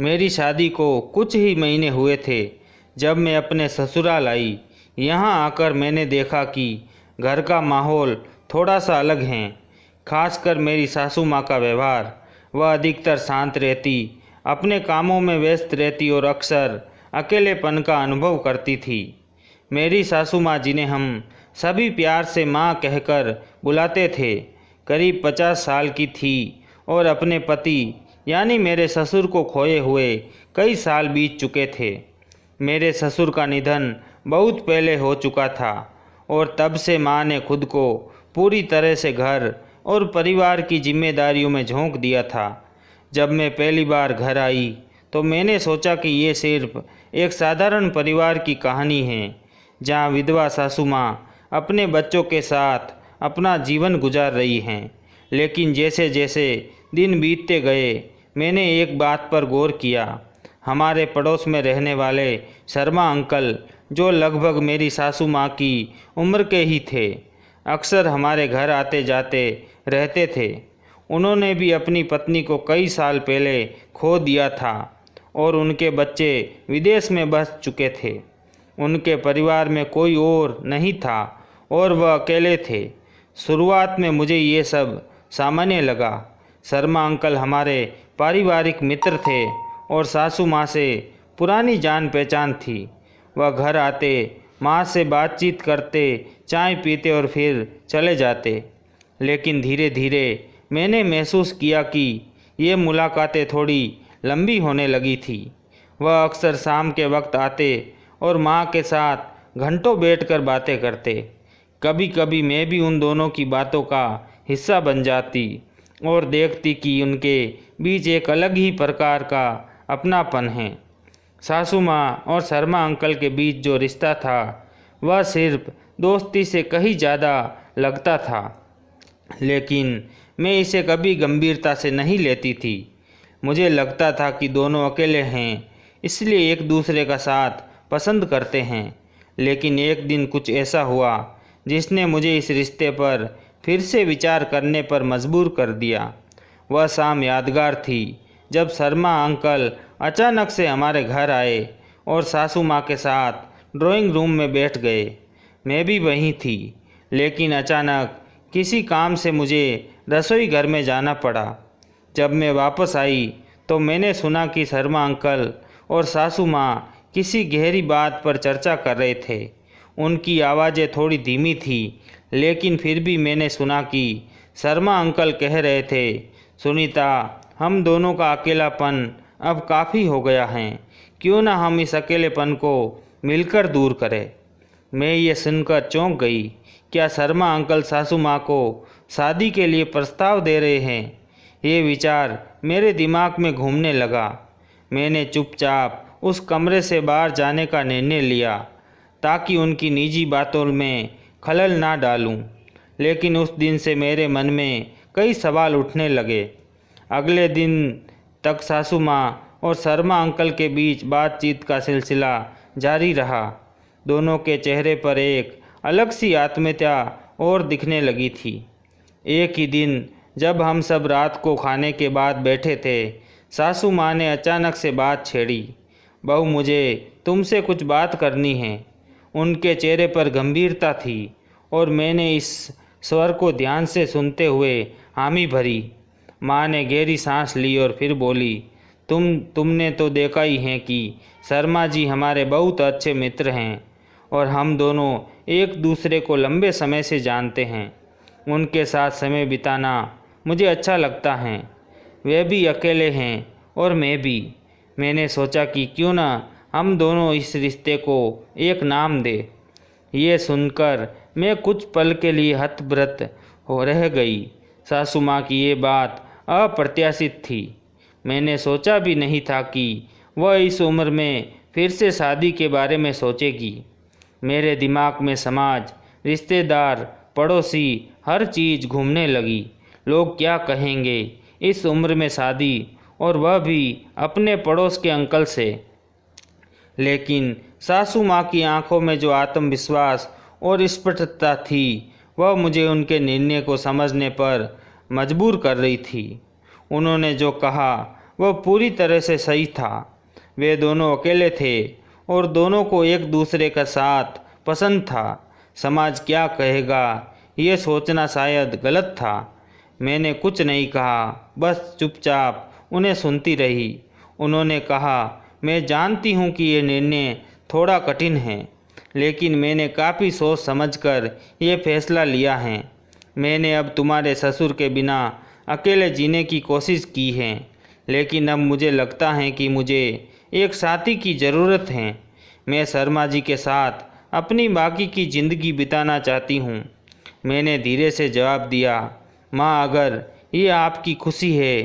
मेरी शादी को कुछ ही महीने हुए थे जब मैं अपने ससुराल आई। यहाँ आकर मैंने देखा कि घर का माहौल थोड़ा सा अलग है। खासकर मेरी सासू माँ का व्यवहार। वह अधिकतर शांत रहती, अपने कामों में व्यस्त रहती और अक्सर अकेलेपन का अनुभव करती थी। मेरी सासू माँ, जिन्हें हम सभी प्यार से माँ कहकर बुलाते थे, करीब 50 साल की थी और अपने पति यानी मेरे ससुर को खोए हुए कई साल बीत चुके थे। मेरे ससुर का निधन बहुत पहले हो चुका था और तब से माँ ने खुद को पूरी तरह से घर और परिवार की जिम्मेदारियों में झोंक दिया था। जब मैं पहली बार घर आई तो मैंने सोचा कि ये सिर्फ एक साधारण परिवार की कहानी है, जहाँ विधवा सासू माँ अपने बच्चों के साथ अपना जीवन गुजार रही हैं। लेकिन जैसे जैसे दिन बीतते गए मैंने एक बात पर गौर किया। हमारे पड़ोस में रहने वाले शर्मा अंकल, जो लगभग मेरी सासू माँ की उम्र के ही थे, अक्सर हमारे घर आते जाते रहते थे। उन्होंने भी अपनी पत्नी को कई साल पहले खो दिया था और उनके बच्चे विदेश में बस चुके थे। उनके परिवार में कोई और नहीं था और वह अकेले थे। शुरुआत में मुझे ये सब सामान्य लगा। शर्मा अंकल हमारे पारिवारिक मित्र थे और सासू माँ से पुरानी जान पहचान थी। वह घर आते, माँ से बातचीत करते, चाय पीते और फिर चले जाते। लेकिन धीरे धीरे मैंने महसूस किया कि ये मुलाकातें थोड़ी लंबी होने लगी थी। वह अक्सर शाम के वक्त आते और माँ के साथ घंटों बैठकर बातें करते। कभी कभी मैं भी उन दोनों की बातों का हिस्सा बन जाती और देखती कि उनके बीच एक अलग ही प्रकार का अपनापन है। सासू माँ और शर्मा अंकल के बीच जो रिश्ता था वह सिर्फ दोस्ती से कहीं ज़्यादा लगता था, लेकिन मैं इसे कभी गंभीरता से नहीं लेती थी। मुझे लगता था कि दोनों अकेले हैं, इसलिए एक दूसरे का साथ पसंद करते हैं। लेकिन एक दिन कुछ ऐसा हुआ जिसने मुझे इस रिश्ते पर फिर से विचार करने पर मजबूर कर दिया। वह शाम यादगार थी जब शर्मा अंकल अचानक से हमारे घर आए और सासू माँ के साथ ड्राइंग रूम में बैठ गए। मैं भी वहीं थी, लेकिन अचानक किसी काम से मुझे रसोई घर में जाना पड़ा। जब मैं वापस आई तो मैंने सुना कि शर्मा अंकल और सासू माँ किसी गहरी बात पर चर्चा कर रहे थे। उनकी आवाज़ें थोड़ी धीमी थी, लेकिन फिर भी मैंने सुना कि शर्मा अंकल कह रहे थे, सुनीता, हम दोनों का अकेलापन अब काफ़ी हो गया है, क्यों ना हम इस अकेलेपन को मिलकर दूर करें। मैं ये सुनकर चौंक गई। क्या शर्मा अंकल सासू माँ को शादी के लिए प्रस्ताव दे रहे हैं? ये विचार मेरे दिमाग में घूमने लगा। मैंने चुपचाप उस कमरे से बाहर जाने का निर्णय लिया ताकि उनकी निजी बातों में खलल ना डालूं। लेकिन उस दिन से मेरे मन में कई सवाल उठने लगे। अगले दिन तक सासू माँ और शर्मा अंकल के बीच बातचीत का सिलसिला जारी रहा। दोनों के चेहरे पर एक अलग सी आत्मीयता और दिखने लगी थी। एक ही दिन जब हम सब रात को खाने के बाद बैठे थे, सासू माँ ने अचानक से बात छेड़ी, बहू, मुझे तुमसे कुछ बात करनी है। उनके चेहरे पर गंभीरता थी और मैंने इस स्वर को ध्यान से सुनते हुए हामी भरी। माँ ने गहरी सांस ली और फिर बोली, तुमने तो देखा ही है कि शर्मा जी हमारे बहुत अच्छे मित्र हैं और हम दोनों एक दूसरे को लंबे समय से जानते हैं। उनके साथ समय बिताना मुझे अच्छा लगता है। वे भी अकेले हैं और मैं भी। मैंने सोचा कि क्यों ना हम दोनों इस रिश्ते को एक नाम दें। ये सुनकर मैं कुछ पल के लिए हतप्रत हो रह गई। सासू माँ की ये बात अप्रत्याशित थी। मैंने सोचा भी नहीं था कि वह इस उम्र में फिर से शादी के बारे में सोचेगी। मेरे दिमाग में समाज, रिश्तेदार, पड़ोसी, हर चीज़ घूमने लगी। लोग क्या कहेंगे, इस उम्र में शादी, और वह भी अपने पड़ोस के अंकल से। लेकिन सासू माँ की आंखों में जो आत्मविश्वास और स्पष्टता थी, वह मुझे उनके निर्णय को समझने पर मजबूर कर रही थी। उन्होंने जो कहा वह पूरी तरह से सही था। वे दोनों अकेले थे और दोनों को एक दूसरे का साथ पसंद था। समाज क्या कहेगा ये सोचना शायद गलत था। मैंने कुछ नहीं कहा, बस चुपचाप उन्हें सुनती रही। उन्होंने कहा, मैं जानती हूँ कि ये निर्णय थोड़ा कठिन है, लेकिन मैंने काफ़ी सोच समझकर ये फैसला लिया है। मैंने अब तुम्हारे ससुर के बिना अकेले जीने की कोशिश की है, लेकिन अब मुझे लगता है कि मुझे एक साथी की ज़रूरत है। मैं शर्मा जी के साथ अपनी बाकी की ज़िंदगी बिताना चाहती हूँ। मैंने धीरे से जवाब दिया, माँ, अगर ये आपकी खुशी है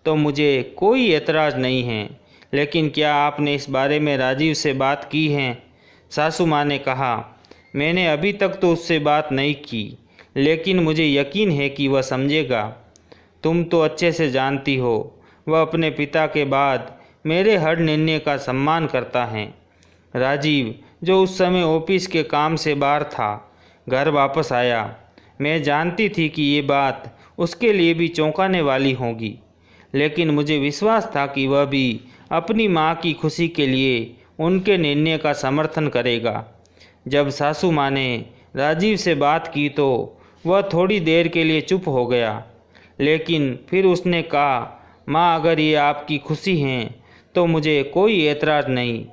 तो मुझे कोई एतराज़ नहीं है, लेकिन क्या आपने इस बारे में राजीव से बात की है? सासू माँ ने कहा, मैंने अभी तक तो उससे बात नहीं की, लेकिन मुझे यकीन है कि वह समझेगा। तुम तो अच्छे से जानती हो, वह अपने पिता के बाद मेरे हर निर्णय का सम्मान करता है। राजीव, जो उस समय ऑफिस के काम से बाहर था, घर वापस आया। मैं जानती थी कि ये बात उसके लिए भी चौंकाने वाली होगी, लेकिन मुझे विश्वास था कि वह भी अपनी माँ की खुशी के लिए उनके निर्णय का समर्थन करेगा। जब सासू माँ ने राजीव से बात की तो वह थोड़ी देर के लिए चुप हो गया, लेकिन फिर उसने कहा, माँ, अगर ये आपकी खुशी है तो मुझे कोई एतराज़ नहीं।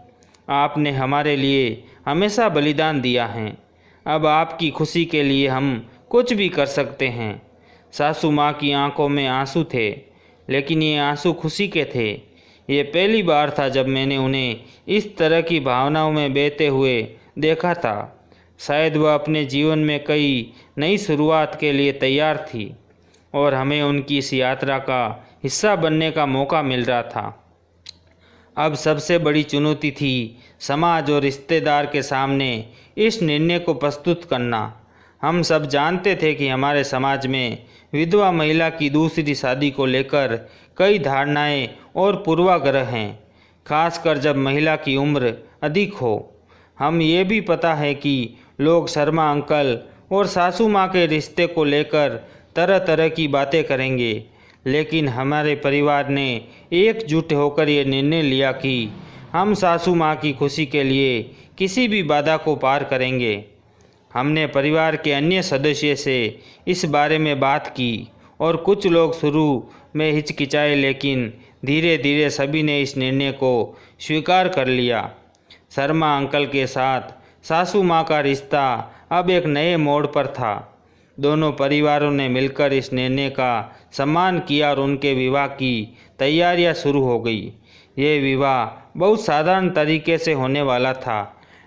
आपने हमारे लिए हमेशा बलिदान दिया है, अब आपकी खुशी के लिए हम कुछ भी कर सकते हैं। सासू माँ की आंखों में आंसू थे, लेकिन ये आंसू खुशी के थे। ये पहली बार था जब मैंने उन्हें इस तरह की भावनाओं में बहते हुए देखा था। शायद वह अपने जीवन में कई नई शुरुआत के लिए तैयार थी और हमें उनकी इस यात्रा का हिस्सा बनने का मौका मिल रहा था। अब सबसे बड़ी चुनौती थी समाज और रिश्तेदार के सामने इस निर्णय को प्रस्तुत करना। हम सब जानते थे कि हमारे समाज में विधवा महिला की दूसरी शादी को लेकर कई धारणाएं और पूर्वाग्रह हैं, खासकर जब महिला की उम्र अधिक हो। हम ये भी पता है कि लोग शर्मा अंकल और सासू माँ के रिश्ते को लेकर तरह तरह की बातें करेंगे, लेकिन हमारे परिवार ने एकजुट होकर ये निर्णय लिया कि हम सासू माँ की खुशी के लिए किसी भी बाधा को पार करेंगे। हमने परिवार के अन्य सदस्य से इस बारे में बात की और कुछ लोग शुरू में हिचकिचाए, लेकिन धीरे धीरे सभी ने इस निर्णय को स्वीकार कर लिया। शर्मा अंकल के साथ सासू माँ का रिश्ता अब एक नए मोड़ पर था। दोनों परिवारों ने मिलकर इस निर्णय का सम्मान किया और उनके विवाह की तैयारियां शुरू हो गई। ये विवाह बहुत साधारण तरीके से होने वाला था,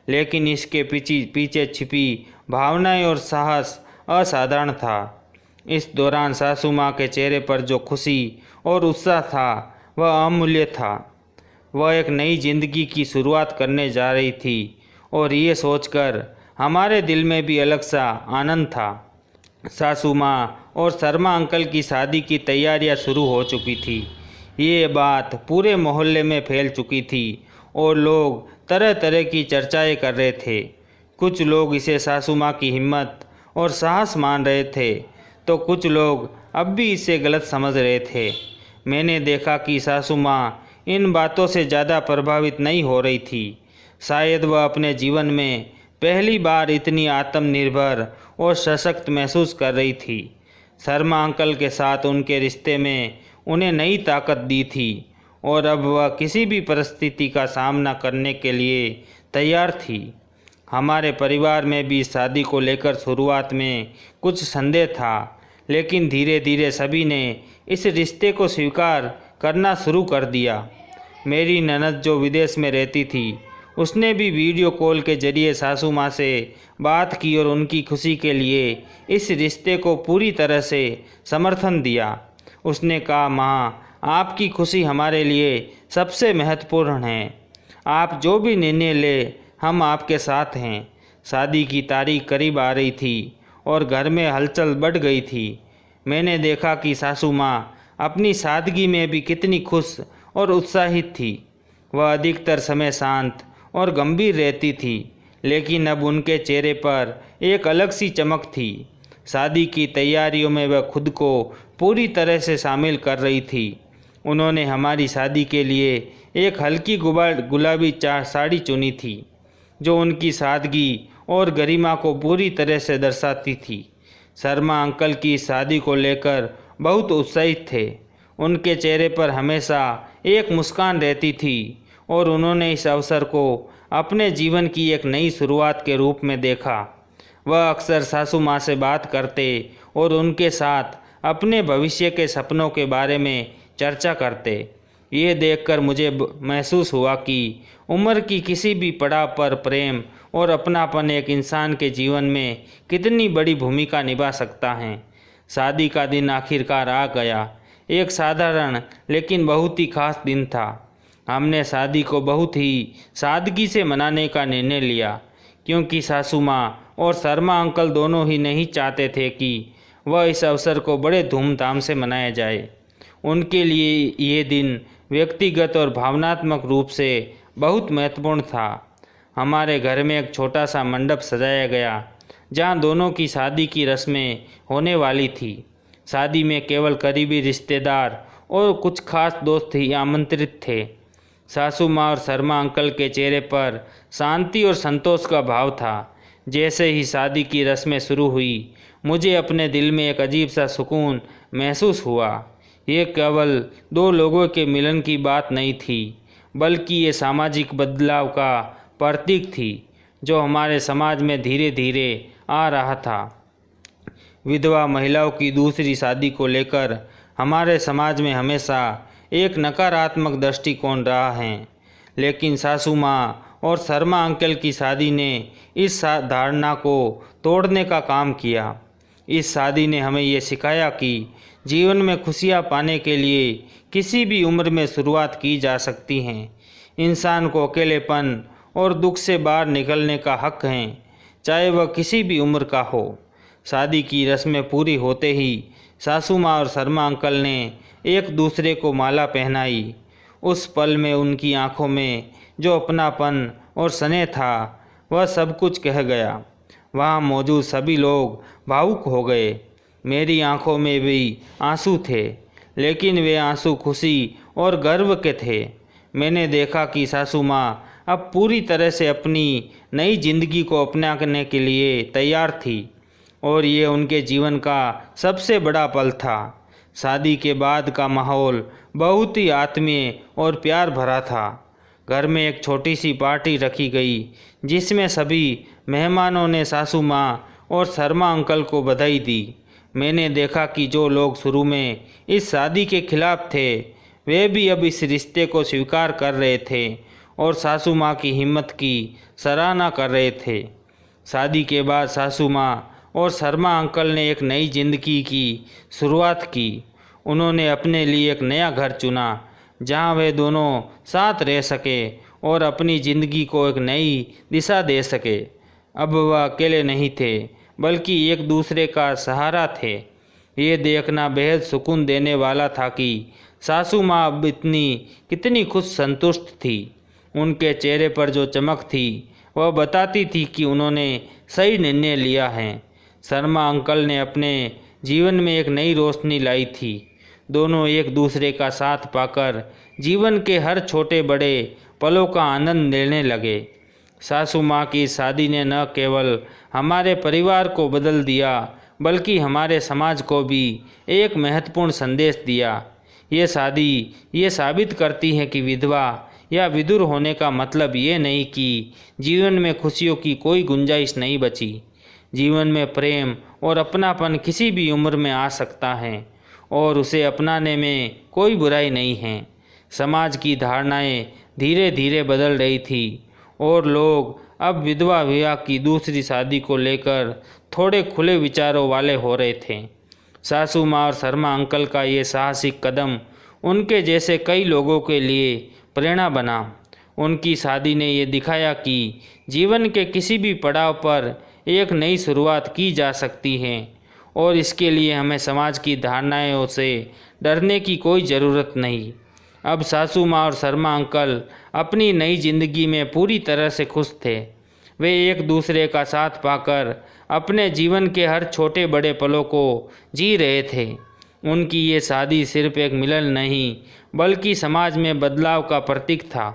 लेकिन इसके पीछे छिपी भावनाएं और साहस असाधारण था। इस दौरान सासू माँ के चेहरे पर जो खुशी और उत्साह था वह अमूल्य था। वह एक नई जिंदगी की शुरुआत करने जा रही थी और ये सोचकर हमारे दिल में भी अलग सा आनंद था। सासू माँ और शर्मा अंकल की शादी की तैयारियां शुरू हो चुकी थी। ये बात पूरे मोहल्ले में फैल चुकी थी और लोग तरह तरह की चर्चाएं कर रहे थे। कुछ लोग इसे सासू माँ की हिम्मत और साहस मान रहे थे, तो कुछ लोग अब भी इसे गलत समझ रहे थे। मैंने देखा कि सासू माँ इन बातों से ज़्यादा प्रभावित नहीं हो रही थी। शायद वह अपने जीवन में पहली बार इतनी आत्मनिर्भर और सशक्त महसूस कर रही थी। शर्मा अंकल के साथ उनके रिश्ते में उन्हें नई ताकत दी थी और अब वह किसी भी परिस्थिति का सामना करने के लिए तैयार थी। हमारे परिवार में भी शादी को लेकर शुरुआत में कुछ संदेह था, लेकिन धीरे धीरे सभी ने इस रिश्ते को स्वीकार करना शुरू कर दिया। मेरी ननद जो विदेश में रहती थी, उसने भी वीडियो कॉल के जरिए सासू माँ से बात की और उनकी खुशी के लिए इस रिश्ते को पूरी तरह से समर्थन दिया। उसने कहा, माँ, आपकी खुशी हमारे लिए सबसे महत्वपूर्ण है। आप जो भी निर्णय ले, हम आपके साथ हैं। शादी की तारीख करीब आ रही थी और घर में हलचल बढ़ गई थी। मैंने देखा कि सासू माँ अपनी सादगी में भी कितनी खुश और उत्साहित थी। वह अधिकतर समय शांत और गंभीर रहती थी, लेकिन अब उनके चेहरे पर एक अलग सी चमक थी। शादी की तैयारियों में वह खुद को पूरी तरह से शामिल कर रही थी। उन्होंने हमारी शादी के लिए एक हल्की गुलाबी साड़ी चुनी थी जो उनकी सादगी और गरिमा को पूरी तरह से दर्शाती थी। शर्मा अंकल की शादी को लेकर बहुत उत्साहित थे। उनके चेहरे पर हमेशा एक मुस्कान रहती थी और उन्होंने इस अवसर को अपने जीवन की एक नई शुरुआत के रूप में देखा। वह अक्सर सासू माँ से बात करते और उनके साथ अपने भविष्य के सपनों के बारे में चर्चा करते। ये देखकर मुझे महसूस हुआ कि उम्र की किसी भी पड़ाव पर प्रेम और अपनापन एक इंसान के जीवन में कितनी बड़ी भूमिका निभा सकता है। शादी का दिन आखिरकार आ गया। एक साधारण लेकिन बहुत ही खास दिन था। हमने शादी को बहुत ही सादगी से मनाने का निर्णय लिया क्योंकि सासू माँ और शर्मा अंकल दोनों ही नहीं चाहते थे कि वह इस अवसर को बड़े धूमधाम से मनाया जाए। उनके लिए ये दिन व्यक्तिगत और भावनात्मक रूप से बहुत महत्वपूर्ण था। हमारे घर में एक छोटा सा मंडप सजाया गया जहाँ दोनों की शादी की रस्में होने वाली थी। शादी में केवल करीबी रिश्तेदार और कुछ खास दोस्त ही आमंत्रित थे। सासू माँ और शर्मा अंकल के चेहरे पर शांति और संतोष का भाव था। जैसे ही शादी की रस्में शुरू हुई मुझे अपने दिल में एक अजीब सा सुकून महसूस हुआ। ये केवल दो लोगों के मिलन की बात नहीं थी बल्कि ये सामाजिक बदलाव का प्रतीक थी जो हमारे समाज में धीरे धीरे आ रहा था। विधवा महिलाओं की दूसरी शादी को लेकर हमारे समाज में हमेशा एक नकारात्मक दृष्टिकोण रहा है, लेकिन सासू माँ और शर्मा अंकल की शादी ने इस धारणा को तोड़ने का काम किया। इस शादी ने हमें ये सिखाया कि जीवन में खुशियाँ पाने के लिए किसी भी उम्र में शुरुआत की जा सकती हैं। इंसान को अकेलेपन और दुख से बाहर निकलने का हक है, चाहे वह किसी भी उम्र का हो। शादी की रस्में पूरी होते ही सासू माँ और शर्मा अंकल ने एक दूसरे को माला पहनाई। उस पल में उनकी आंखों में जो अपनापन और स्नेह था वह सब कुछ कह गया। वहाँ मौजूद सभी लोग भावुक हो गए। मेरी आंखों में भी आंसू थे, लेकिन वे आंसू खुशी और गर्व के थे। मैंने देखा कि सासू माँ अब पूरी तरह से अपनी नई जिंदगी को अपनाने के लिए तैयार थी और ये उनके जीवन का सबसे बड़ा पल था। शादी के बाद का माहौल बहुत ही आत्मीय और प्यार भरा था। घर में एक छोटी सी पार्टी रखी गई जिसमें सभी मेहमानों ने सासू माँ और शर्मा अंकल को बधाई दी। मैंने देखा कि जो लोग शुरू में इस शादी के खिलाफ थे वे भी अब इस रिश्ते को स्वीकार कर रहे थे और सासू माँ की हिम्मत की सराहना कर रहे थे। शादी के बाद सासू माँ और शर्मा अंकल ने एक नई जिंदगी की शुरुआत की। उन्होंने अपने लिए एक नया घर चुना जहां वे दोनों साथ रह सके और अपनी ज़िंदगी को एक नई दिशा दे सके। अब वह अकेले नहीं थे बल्कि एक दूसरे का सहारा थे। ये देखना बेहद सुकून देने वाला था कि सासू माँ अब कितनी खुश संतुष्ट थी। उनके चेहरे पर जो चमक थी वह बताती थी कि उन्होंने सही निर्णय लिया है। शर्मा अंकल ने अपने जीवन में एक नई रोशनी लाई थी। दोनों एक दूसरे का साथ पाकर जीवन के हर छोटे बड़े पलों का आनंद लेने लगे। सासू माँ की शादी ने न केवल हमारे परिवार को बदल दिया बल्कि हमारे समाज को भी एक महत्वपूर्ण संदेश दिया। ये शादी ये साबित करती है कि विधवा या विधुर होने का मतलब ये नहीं कि जीवन में खुशियों की कोई गुंजाइश नहीं बची। जीवन में प्रेम और अपनापन किसी भी उम्र में आ सकता है और उसे अपनाने में कोई बुराई नहीं है। समाज की धारणाएं धीरे धीरे बदल रही थी और लोग अब विधवा विवाह की दूसरी शादी को लेकर थोड़े खुले विचारों वाले हो रहे थे। सासू माँ और शर्मा अंकल का ये साहसिक कदम उनके जैसे कई लोगों के लिए प्रेरणा बना। उनकी शादी ने ये दिखाया कि जीवन के किसी भी पड़ाव पर एक नई शुरुआत की जा सकती है और इसके लिए हमें समाज की धारणाओं से डरने की कोई ज़रूरत नहीं। अब सासू माँ और शर्मा अंकल अपनी नई जिंदगी में पूरी तरह से खुश थे। वे एक दूसरे का साथ पाकर अपने जीवन के हर छोटे बड़े पलों को जी रहे थे। उनकी ये शादी सिर्फ एक मिलन नहीं बल्कि समाज में बदलाव का प्रतीक था।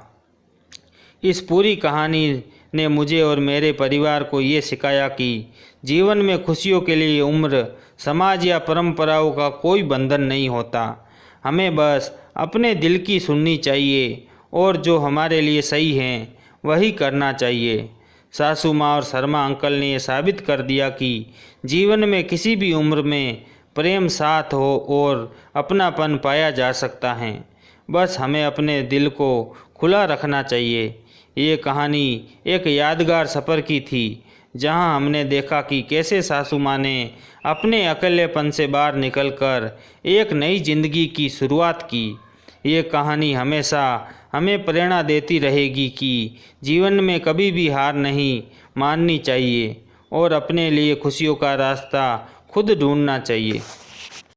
इस पूरी कहानी ने मुझे और मेरे परिवार को ये सिखाया कि जीवन में खुशियों के लिए उम्र, समाज या परंपराओं का कोई बंधन नहीं होता। हमें बस अपने दिल की सुननी चाहिए और जो हमारे लिए सही है वही करना चाहिए। सासू माँ और शर्मा अंकल ने ये साबित कर दिया कि जीवन में किसी भी उम्र में प्रेम साथ हो और अपनापन पाया जा सकता है। बस हमें अपने दिल को खुला रखना चाहिए। ये कहानी एक यादगार सफ़र की थी जहां हमने देखा कि कैसे सासू माँ ने अपने अकेलेपन से बाहर निकलकर एक नई जिंदगी की शुरुआत की। ये कहानी हमेशा हमें प्रेरणा देती रहेगी कि जीवन में कभी भी हार नहीं माननी चाहिए और अपने लिए खुशियों का रास्ता खुद ढूंढना चाहिए।